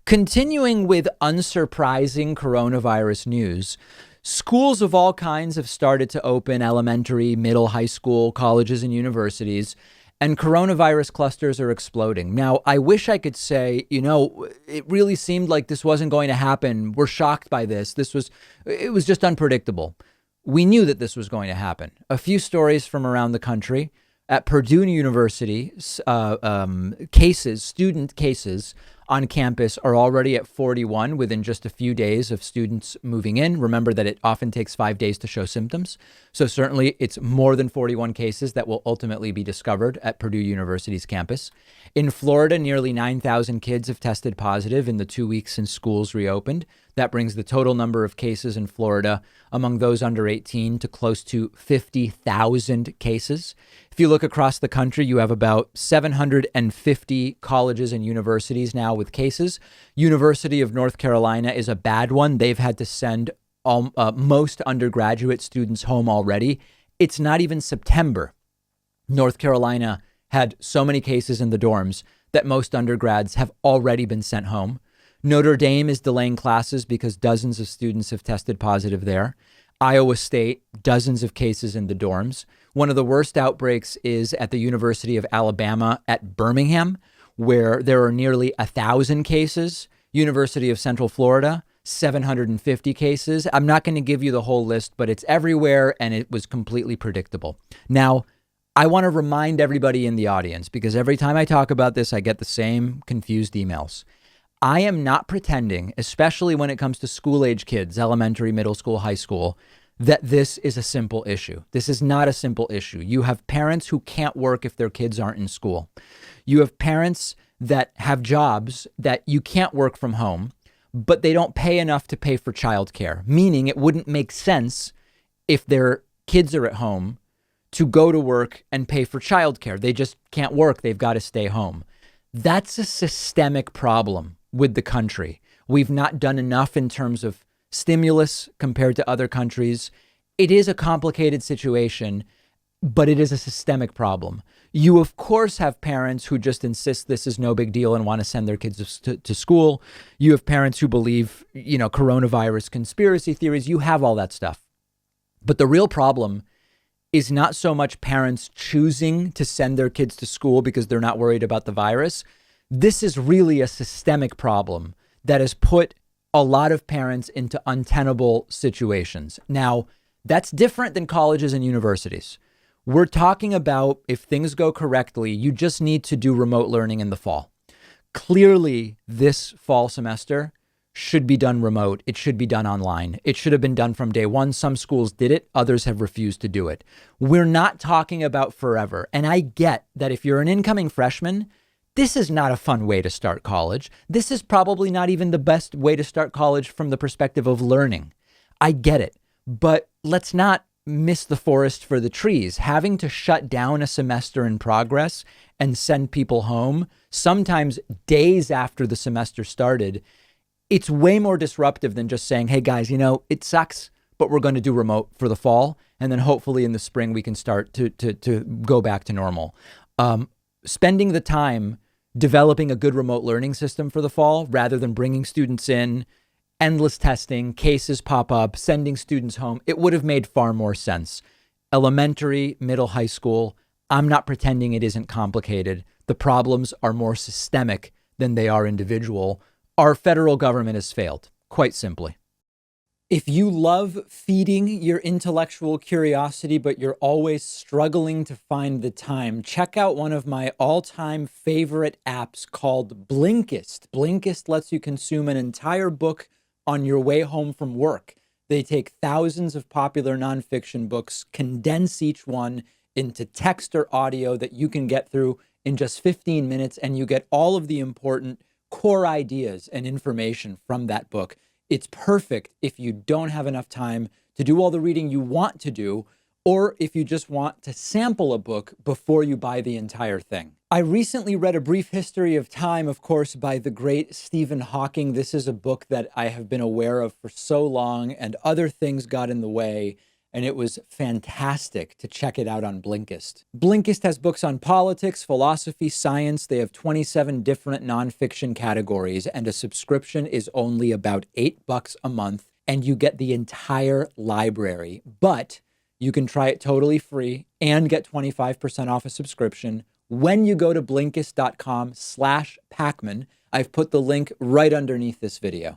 Continuing with unsurprising coronavirus news, schools of all kinds have started to open: elementary, middle, high school, colleges, and universities, and coronavirus clusters are exploding. Now, I wish I could say, it really seemed like this wasn't going to happen. We're shocked by this. It was just unpredictable. We knew that this was going to happen. A few stories from around the country. At Purdue University, student cases on campus are already at 41 within just a few days of students moving in. Remember that it often takes 5 days to show symptoms. So certainly it's more than 41 cases that will ultimately be discovered at Purdue University's campus. In Florida, nearly 9,000 kids have tested positive in the 2 weeks since schools reopened. That brings the total number of cases in Florida among those under 18 to close to 50,000 cases. If you look across the country, you have about 750 colleges and universities now with cases. University of North Carolina is a bad one. They've had to send most undergraduate students home already. It's not even September. North Carolina had so many cases in the dorms that most undergrads have already been sent home. Notre Dame is delaying classes because dozens of students have tested positive there. Iowa State, dozens of cases in the dorms. One of the worst outbreaks is at the University of Alabama at Birmingham, where there are nearly 1,000 cases. University of Central Florida, 750 cases. I'm not going to give you the whole list, but it's everywhere, and it was completely predictable. Now, I want to remind everybody in the audience, because every time I talk about this, I get the same confused emails. I am not pretending, especially when it comes to school-age kids, elementary, middle school, high school, that this is a simple issue. This is not a simple issue. You have parents who can't work if their kids aren't in school. You have parents that have jobs that you can't work from home, but they don't pay enough to pay for childcare, meaning it wouldn't make sense if their kids are at home to go to work and pay for childcare. They just can't work. They've got to stay home. That's a systemic problem with the country. We've not done enough in terms of stimulus compared to other countries. It is a complicated situation, but it is a systemic problem. You, of course, have parents who just insist this is no big deal and want to send their kids to school. You have parents who believe, coronavirus conspiracy theories. You have all that stuff. But the real problem is not so much parents choosing to send their kids to school because they're not worried about the virus. This is really a systemic problem that has put a lot of parents into untenable situations. Now, that's different than colleges and universities. We're talking about, if things go correctly, you just need to do remote learning in the fall. Clearly, this fall semester should be done remote. It should be done online. It should have been done from day one. Some schools did it. Others have refused to do it. We're not talking about forever. And I get that if you're an incoming freshman, this is not a fun way to start college. This is probably not even the best way to start college from the perspective of learning. I get it. But let's not miss the forest for the trees. Having to shut down a semester in progress and send people home, sometimes days after the semester started, it's way more disruptive than just saying, hey guys, it sucks, but we're going to do remote for the fall. And then hopefully in the spring, we can start to go back to normal. Spending the time developing a good remote learning system for the fall, rather than bringing students in, endless testing, cases pop up, sending students home, it would have made far more sense. Elementary, middle, high school, I'm not pretending it isn't complicated. The problems are more systemic than they are individual. Our federal government has failed, quite simply. If you love feeding your intellectual curiosity, but you're always struggling to find the time, check out one of my all-time favorite apps called Blinkist. Blinkist lets you consume an entire book on your way home from work. They take thousands of popular nonfiction books, condense each one into text or audio that you can get through in just 15 minutes, and you get all of the important core ideas and information from that book. It's perfect if you don't have enough time to do all the reading you want to do, or if you just want to sample a book before you buy the entire thing. I recently read A Brief History of Time, of course, by the great Stephen Hawking. This is a book that I have been aware of for so long, and other things got in the way. and it was fantastic to check it out on Blinkist. Blinkist has books on politics, philosophy, science. They have 27 different nonfiction categories, and a subscription is only about $8 a month, and you get the entire library. But you can try it totally free and get 25% off a subscription when you go to Blinkist.com/Pakman. I've put the link right underneath this video.